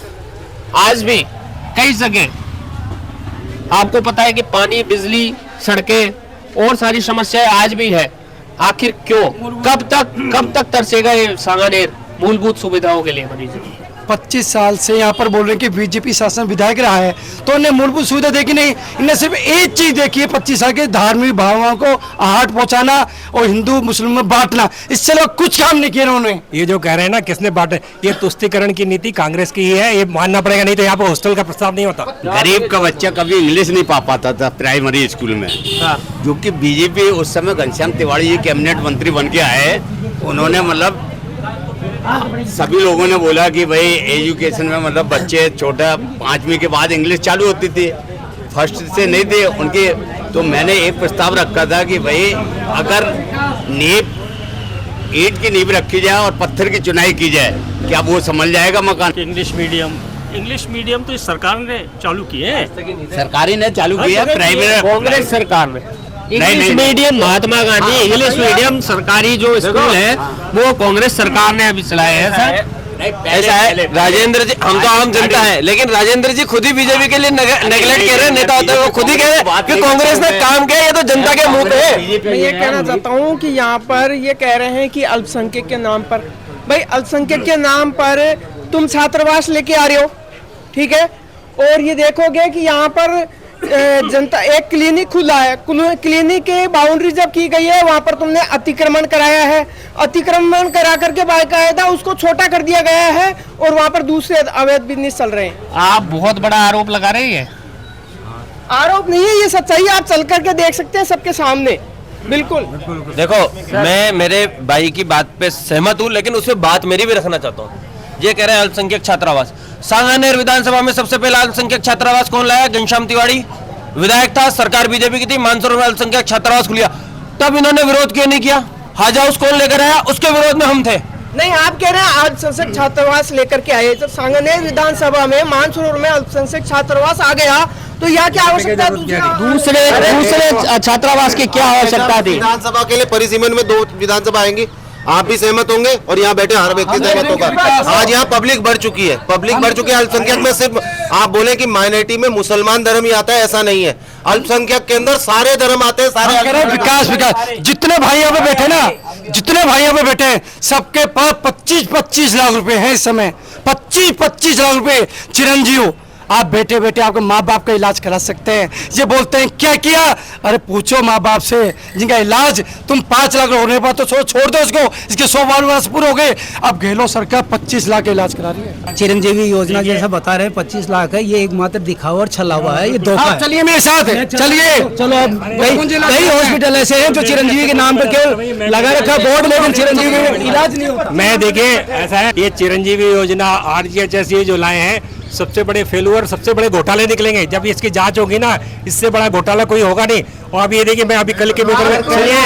आज भी कई जगह आपको पता है कि पानी, बिजली, सड़कें और सारी समस्याएं आज भी है। आखिर क्यों? कब तक तरसेगा ये सांगानेर मूलभूत सुविधाओं के लिए? मनीष 25 साल से यहाँ पर बोल रहे हैं कि बीजेपी शासन विधायक रहा है तो उन्हें मूलभूत सुविधा देखी नहीं, इन्हें सिर्फ एक चीज देखी है 25 साल के धार्मिक भावनाओं को आहट पहुंचाना और हिंदू मुस्लिम में बांटना। इससे लोग कुछ काम नहीं किए उन्होंने। ये जो कह रहे हैं ना किसने बांटे, ये तुष्टीकरण की नीति कांग्रेस की ही है, ये मानना पड़ेगा, नहीं तो यहाँ पे हॉस्टल का प्रस्ताव नहीं होता। गरीब का बच्चा कभी इंग्लिश नहीं पा पाता था प्राइमरी स्कूल में, जो कि बीजेपी उस समय घनश्याम तिवारी जी कैबिनेट मंत्री बन के आए, उन्होंने मतलब सभी लोगों ने बोला कि भाई एजुकेशन में मतलब बच्चे छोटा 5वीं के बाद इंग्लिश चालू होती थी, फर्स्ट से नहीं थे उनके। तो मैंने एक प्रस्ताव रखा था कि भाई अगर नींव ईंट की नींव रखी जाए और पत्थर की चुनाई की जाए, क्या वो संभल जाएगा मकान? इंग्लिश मीडियम तो इस सरकार ने चालू किए हैं, सरकारी ने चालू किया, प्राइवेट कांग्रेस सरकार में। English medium Mahatma Gandhi English medium सरकारी जो स्कूल है वो कांग्रेस सरकार ने अभी चलाए हैं सर। ऐसा है राजेंद्र जी, हम तो आम जनता है, लेकिन राजेंद्र जी खुद ही बीजेपी के लिए नेगलेक्ट कर रहे हैं। नेता होते हैं वो खुद ही कह रहे हैं कि कांग्रेस ने काम किया, ये तो जनता के मुंह पे है। मैं ये कहना चाहता हूँ कि यहाँ पर ये कह रहे हैं कि अल्पसंख्यक के नाम पर, भाई अल्पसंख्यक के नाम पर तुम छात्रावास लेके आ रहे हो, ठीक है, और ये देखोगे कि यहाँ पर जनता एक क्लिनिक खुला है, क्लिनिक की बाउंड्री जब की गई है वहाँ पर तुमने अतिक्रमण कराया है, अतिक्रमण करा करके बाकायदा उसको छोटा कर दिया गया है और वहाँ पर दूसरे अवैध बिजनेस चल रहे हैं। आप बहुत बड़ा आरोप लगा रहे हैं। आरोप नहीं है, ये सच्चाई, आप चल करके देख सकते हैं सबके सामने। बिल्कुल देखो, मैं मेरे भाई की बात पे सहमत हूँ, लेकिन उसमें बात मेरी भी रखना चाहता हूँ। ये कह रहे हैं अल्पसंख्यक छात्रावास, सांगानेर विधानसभा में सबसे पहला अल्पसंख्यक छात्रावास कौन लाया? घनश्याम तिवाड़ी विधायक था, सरकार बीजेपी की थी, मानसरोवर में अल्पसंख्यक छात्रावास खुलिया, तब इन्होंने विरोध क्यों नहीं किया? हज हाउस कौन लेकर आया? उसके विरोध में हम थे। नहीं, आप कह रहे हैं अल्पसंख्यक छात्रावास लेकर के आए, जब सांगानेर विधानसभा में मानसरोवर में अल्पसंख्यक छात्रावास आ गया तो यहाँ क्या आवश्यकता है? दूसरे छात्रावास की क्या आवश्यकता थी? विधानसभा के लिए परिसीमन में 2 विधानसभा आएंगी, आप भी सहमत होंगे और यहाँ बैठे हर व्यक्ति सहमत होगा। आज यहाँ पब्लिक बढ़ चुकी है, अल्पसंख्यक में सिर्फ आप बोले कि माइनॉरिटी में मुसलमान धर्म ही आता है, ऐसा नहीं है। अल्पसंख्यक के अंदर सारे धर्म आते हैं, सारे विकास। जितने भाई यहाँ पे बैठे ना, जितने भाई यहाँ पे बैठे हैं, सबके पास 25-25 लाख रुपए हैं इस समय, 25-25 लाख रुपए। चिरंजीव, आप बैठे बैठे आपके माँ बाप का इलाज करा सकते हैं। ये बोलते हैं क्या किया? अरे पूछो माँ बाप से, जिनका इलाज तुम 5 लाख होने पर तो छोड़ दो इसको, इसके 100 वर्ष पूरे हो गए। अब गहलोत सरकार 25 लाख का इलाज करा रही है। चिरंजीवी योजना जैसा बता रहे हैं 25 लाख है, ये एकमात्र दिखावा और छलावा है, ये धोखा है। चलिए मेरे साथ है, चलिए। चलो अब कई हॉस्पिटल ऐसे हैं जो चिरंजीवी के नाम पर केवल लगा रखा बोर्ड, लेकिन चिरंजीवी में इलाज नहीं होता। मैं देखिए ऐसा है, ये चिरंजीवी योजना RGHS ये जो लाए हैं, सबसे बड़े फेलुअर, सबसे बड़े घोटाले निकलेंगे जब इसकी जांच होगी ना, इससे बड़ा घोटाला कोई होगा नहीं। और अब ये देखिए, मैं अभी कल के पेपर में सुनिए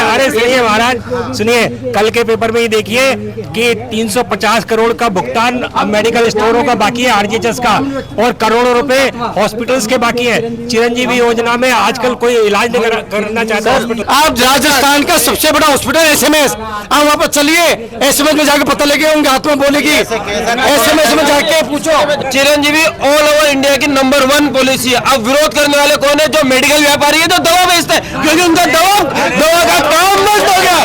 अरे सुनिए महाराज, सुनिए, कल के पेपर में ये देखिए कि 350 करोड़ का भुगतान मेडिकल स्टोरों का बाकी है, RGHS का, और करोड़ों रुपए हॉस्पिटल्स के बाकी है। चिरंजीवी योजना में आजकल कोई इलाज नहीं करना चाहता हॉस्पिटल। आप राजस्थान का सबसे बड़ा हॉस्पिटल SMS, आप वहाँ पर चलिए, SMS में जाके पता लगे होंगे, हाथ में बोलेगी, SMS में जाके पूछो। चिरंजीवी ऑल ओवर इंडिया की नंबर 1 पॉलिसी है। अब विरोध करने वाले कौन है? जो मेडिकल व्यापारी है, जो दवा बेचते हैं, क्योंकि उनका दवा का काम नष्ट हो गया।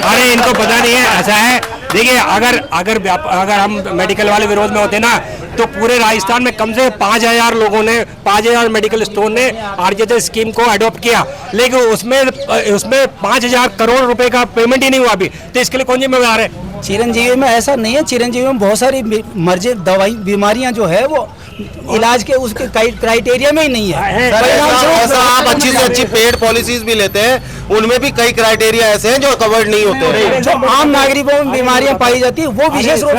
अरे इनको पता नहीं है, ऐसा है। देखिए, अगर हम मेडिकल वाले विरोध में होते ना, तो पूरे राजस्थान में कम से 5000 लोगों ने, 5000 मेडिकल स्टोर ने RGHS स्कीम को अडॉप्ट किया, लेकिन उसमें 5000 करोड़ रुपए का पेमेंट ही नहीं हुआ अभी। तो इसके लिए कौन जिम्मेदार है? चिरंजीवी में ऐसा नहीं है, चिरंजीवी में बहुत सारी मर्जी दवाई बीमारियां जो है वो इलाज के उसके क्राइटेरिया में ही नहीं है। ऐसा आप अच्छी से अच्छी पेड पॉलिसीज भी लेते हैं, उनमें भी कई क्राइटेरिया ऐसे हैं जो कवर्ड नहीं होते। जो आम नागरिकों में बीमारियां पाई जाती है वो विशेष रूप से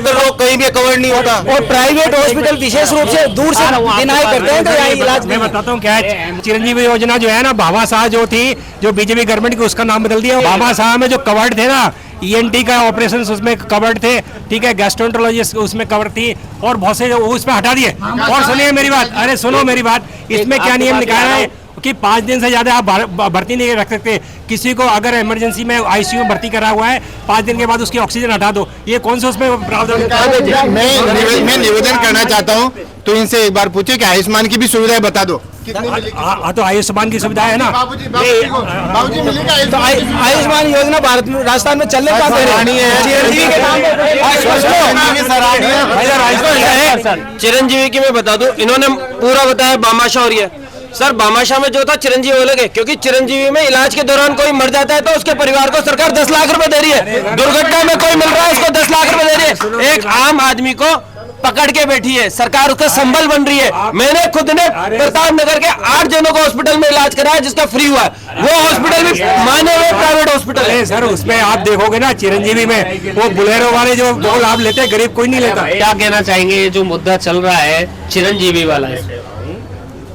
लोग कहीं भी कवर्ड नहीं होता, और प्राइवेट हॉस्पिटल विशेष रूप से दूर से डिनाई करते हैं, तो यहाँ इलाज। मैं बताता हूँ क्या है, चिरंजीवी योजना जो है ना, भाभा शाह जो थी, जो बीजेपी गवर्नमेंट की, उसका नाम बदल दिया। भाभा शाह में जो कवर्ड थे ना, ENT का ऑपरेशन उसमें कवर्ड थे, ठीक है, गैस्ट्रोएंटरोलॉजिस्ट उसमें कवर थी, और बहुत से उसमें हटा दिए। और सुनिए मेरी बात, अरे सुनो मेरी बात, इसमें क्या नियम निकाला है कि 5 दिन से ज्यादा आप भर्ती नहीं रख सकते किसी को। अगर इमरजेंसी में ICU में भर्ती करा हुआ है, 5 दिन के बाद उसकी ऑक्सीजन हटा दो, ये कौन सा उसमें प्रावधान? मैं निवेदन करना चाहता हूँ, तो इनसे एक बार पूछे कि आयुष्मान की भी सुविधाएं बता दो। हाँ, तो आयुष्मान की सुविधा है ना। तो आयुष्मान योजना भारत में, राजस्थान में चलने का चिरंजीवी की मैं बता दूं, इन्होंने पूरा बताया बामाशाह और ये सर, बामाशाह में जो था चिरंजीवी अलग है, क्योंकि चिरंजीवी में इलाज के दौरान कोई मर जाता है तो उसके परिवार को सरकार 10 लाख रुपए दे रही है। दुर्घटना में कोई मिल रहा है उसको 10 लाख रुपए दे रही है। एक आम आदमी को पकड़ के बैठी है सरकार, उसका संबल बन रही है। मैंने खुद ने प्रताप नगर के 8 जनों को हॉस्पिटल में इलाज कराया जिसका फ्री हुआ। वो हॉस्पिटल भी माने हुए प्राइवेट हॉस्पिटल है सर। उसमें आप देखोगे ना, चिरंजीवी में वो बुलेरो वाले जो लाभ लेते हैं, गरीब कोई नहीं लेता। क्या कहना चाहेंगे जो मुद्दा चल रहा है चिरंजीवी वाला है,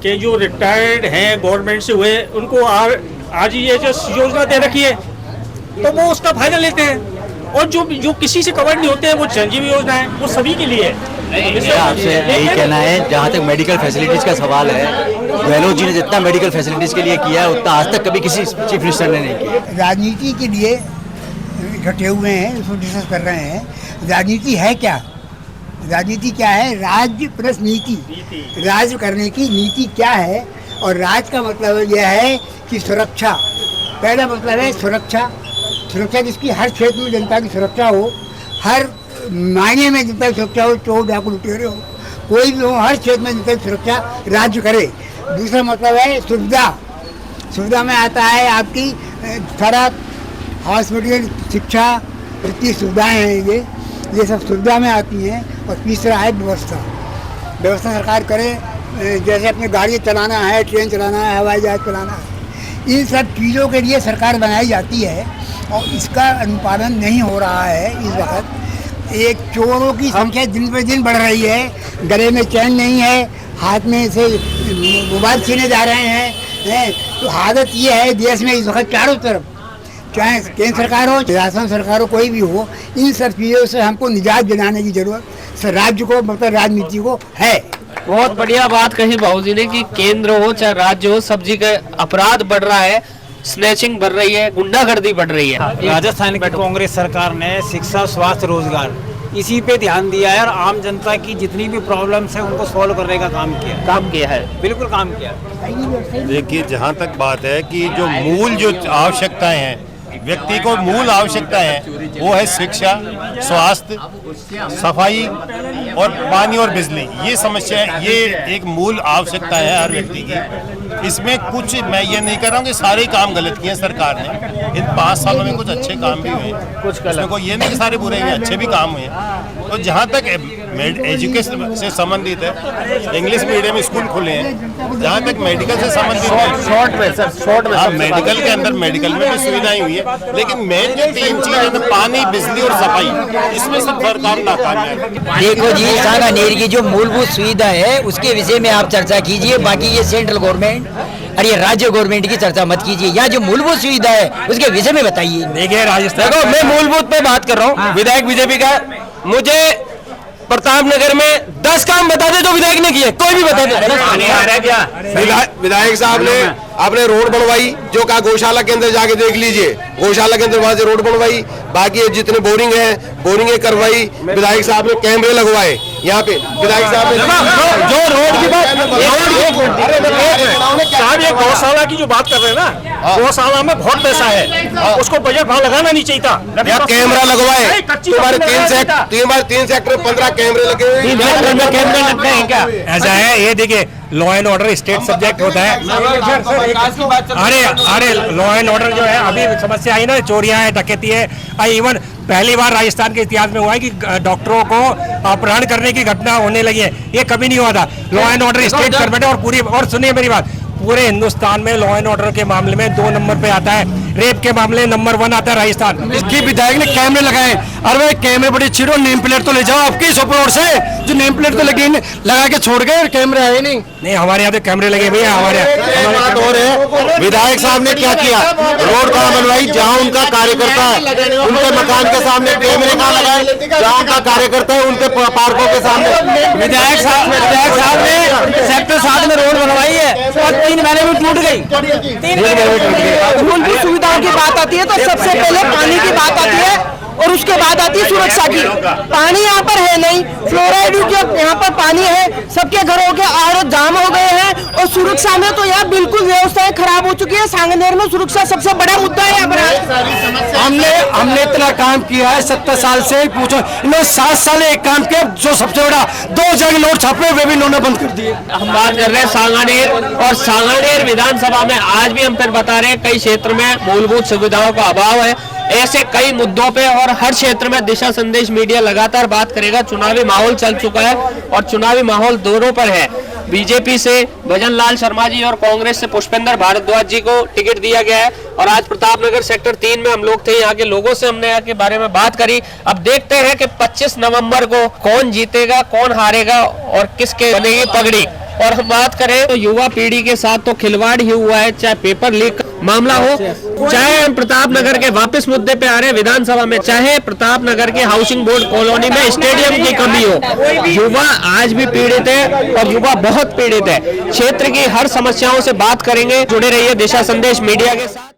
कि जो रिटायर्ड हैं गवर्नमेंट से हुए, उनको RGHS योजना दे रखी है, तो वो उसका फायदा लेते हैं, और जो किसी से कवर नहीं होते हैं, वो चिरंजीवी योजना है, वो सभी के लिए है। आपसे यही कहना है, जहाँ तक मेडिकल फैसिलिटीज का सवाल है, गहलोत जी ने जितना मेडिकल फैसिलिटीज के लिए किया है, उतना आज तक कभी किसी चीफ मिनिस्टर ने नहीं किया। राजनीति के लिए इकट्ठे हुए हैं, उसको डिस्कस कर रहे हैं। राजनीति है क्या? राजनीति क्या है? राज्य प्लस नीति, राज्य करने की नीति क्या है? और राज का मतलब यह है कि सुरक्षा, पहला मतलब है सुरक्षा। सुरक्षा जिसकी हर क्षेत्र में जनता की सुरक्षा हो, हर मायने में जनता की सुरक्षा हो, चोर डाकू लुटेरे हो, कोई भी हो, हर क्षेत्र में जनता की सुरक्षा राज्य करे। दूसरा मतलब है सुविधा। सुविधा में आता है आपकी सड़क, हॉस्पिटल, शिक्षा, इतनी सुविधाएँ हैं, ये सब सुविधा में आती हैं। और तीसरा है व्यवस्था। व्यवस्था सरकार करे, जैसे अपनी गाड़ी चलाना है, ट्रेन चलाना है, हवाई जहाज चलाना है, इन सब चीज़ों के लिए सरकार बनाई जाती है और इसका अनुपालन नहीं हो रहा है इस वक्त। एक चोरों की संख्या दिन पर दिन बढ़ रही है, गले में चैन नहीं है, हाथ में से मोबाइल छीने जा रहे हैं। तो हालत ये है देश में इस वक्त चारों तरफ, चाहे केंद्र सरकार हो, राजस्थान सरकार हो, कोई भी हो, इन सब चीज़ों से हमको निजात दिलाने की जरूरत राज्य को, मतलब राजनीति को है। बहुत बढ़िया बात कही बाबूजी ने कि केंद्र हो चाहे राज्य हो, सब्जी का अपराध बढ़ रहा है, स्नैचिंग बढ़ रही है, गुंडागर्दी बढ़ रही है। राजस्थान की कांग्रेस सरकार ने शिक्षा, स्वास्थ्य, रोजगार इसी पे ध्यान दिया है और आम जनता की जितनी भी प्रॉब्लम्स है उनको सॉल्व करने का काम किया है। बिल्कुल काम किया। देखिए, जहाँ तक बात है कि जो मूल जो आवश्यकताएं हैं, व्यक्ति को मूल आवश्यकता है, वो है शिक्षा, स्वास्थ्य, सफाई और पानी और बिजली। ये समस्या है, ये एक मूल आवश्यकता है हर व्यक्ति की। इसमें कुछ, मैं ये नहीं कर रहा हूँ कि सारे काम गलत किए हैं सरकार ने। इन 5 सालों में कुछ अच्छे काम भी हुए, कुछ इसमें कोई ये नहीं कि सारे बुरे हुए, अच्छे भी काम हुए। तो जहाँ तक एजुकेशन से संबंधित है, इंग्लिश मीडियम स्कूल खुले हैं। जहाँ तक मेडिकल से संबंधित है, शॉर्ट में मेडिकल के अंदर मेडिकल में भी सुविधाएं हुई है, लेकिन मेन जो 3 चीजें, पानी, बिजली और सफाई, इसमें सब सरकार नाकाम है। देखो जी, सांगानेर की जो मूलभूत सुविधा है उसके विषय में आप चर्चा कीजिए, बाकी ये सेंट्रल गवर्नमेंट और ये राज्य गवर्नमेंट की चर्चा मत कीजिए। यहाँ जो मूलभूत सुविधा है उसके विषय में बताइए। देखिए राजस्थान, देखो मैं मूलभूत पे बात कर रहा हूँ, विधायक बीजेपी का। मुझे प्रताप नगर में 10 काम बता दे जो विधायक ने किए, कोई भी बता दे। विधायक साहब ने आपने रोड बनवाई, जो कहा गौशाला के अंदर जाके देख लीजिए, गौशाला के अंदर वहां से रोड बनवाई। बाकी जितने बोरिंग है, बोरिंगें करवाई। विधायक साहब ने कैमरे लगवाए यहाँ पे। विधायक साहब ने जो रोड की बात, साहब ये गौशाला की जो बात कर रहे हैं ना, गौशाला में बहुत पैसा है, उसको बजट भाव लगाना नहीं चाहिए था। कैमरा लगवाए, तुम्हारे 3 सेक्टर 15 कैमरे लगे हुए हैं। कैमरे लगते हैं क्या? ऐसा है, ये देखिए, law and order state subject होता है। अरे लॉ एंड ऑर्डर जो है, अभी समस्या आई ना, चोरियां है, डकैती है। इवन पहली बार राजस्थान के इतिहास में हुआ है कि डॉक्टरों को अपहरण करने की घटना होने लगी है। ये कभी नहीं हुआ था। Law and order state government और पूरी, और सुनिए मेरी बात, पूरे हिंदुस्तान में लॉ एंड ऑर्डर के मामले में 2 नंबर पे आता है। रेप के मामले नंबर 1 आता है राजस्थान। इसकी विधायक ने कैमरे लगाए। अरे भाई, कैमरे बड़ी अच्छी, नेम प्लेट तो ले जाओ आपकी सोपरोड से, जो नेम प्लेट तो लगी लगा के छोड़ गए, कैमरे आए नहीं। हमारे यहाँ तो कैमरे लगे भैया, हमारे बात और है, विधायक साहब ने क्या किया, रोड कहाँ बनवाई, जहाँ उनका कार्यकर्ता है उनके मकान के सामने कैमरे कहाँ लगाए, जहाँ उनका कार्यकर्ता है उनके पार्कों के सामने। विधायक साहब ने सेक्टर 7 में रोड बनवाई है और 3 महीने में टूट गई। 3 महीने में टूट गई। मूलभूत सुविधाओं की बात आती है तो सबसे पहले पानी की बात आती है और उसके बाद आती है सुरक्षा की। पानी यहाँ पर है नहीं, फ्लोराइड युक्त यहाँ पर पानी है, सबके घरों के आर जाम हो गए हैं। और सुरक्षा में तो यहाँ बिल्कुल व्यवस्थाएं खराब हो चुकी है। सांगानेर में सुरक्षा सबसे बड़ा मुद्दा है यहाँ पर। हमने इतना काम किया है 70 साल से, पूछो इन्होंने 7 साल एक काम किया, जो सबसे बड़ा 2 जगह नोट छापे वे भी इन्होंने बंद कर दिए। हम बात कर रहे हैं सांगानेर, और सांगानेर विधानसभा में आज भी हम फिर बता रहे हैं, कई क्षेत्र में मूलभूत सुविधाओं का अभाव है। ऐसे कई मुद्दों पे और हर क्षेत्र में दिशा संदेश मीडिया लगातार बात करेगा। चुनावी माहौल चल चुका है और चुनावी माहौल दोनों पर है। बीजेपी से भजन लाल शर्मा जी और कांग्रेस से पुष्पेंद्र भारद्वाज जी को टिकट दिया गया है। और आज प्रतापनगर सेक्टर 3 में हम लोग थे, यहाँ के लोगों से हमने यहाँ के बारे में बात करी। अब देखते हैं कि 25 नवंबर को कौन जीतेगा, कौन हारेगा और किसके बनेगी पगड़ी। और हम बात करें तो युवा पीढ़ी के साथ तो खिलवाड़ ही हुआ है, चाहे पेपर लीक मामला हो, चाहे हम प्रतापनगर के वापस मुद्दे पे आ रहे हैं विधानसभा में, चाहे प्रतापनगर के हाउसिंग बोर्ड कॉलोनी में स्टेडियम की कमी हो, युवा आज भी पीड़ित है और युवा बहुत पीड़ित है। क्षेत्र की हर समस्याओं से बात करेंगे। जुड़े रहिए दिशा संदेश मीडिया के साथ।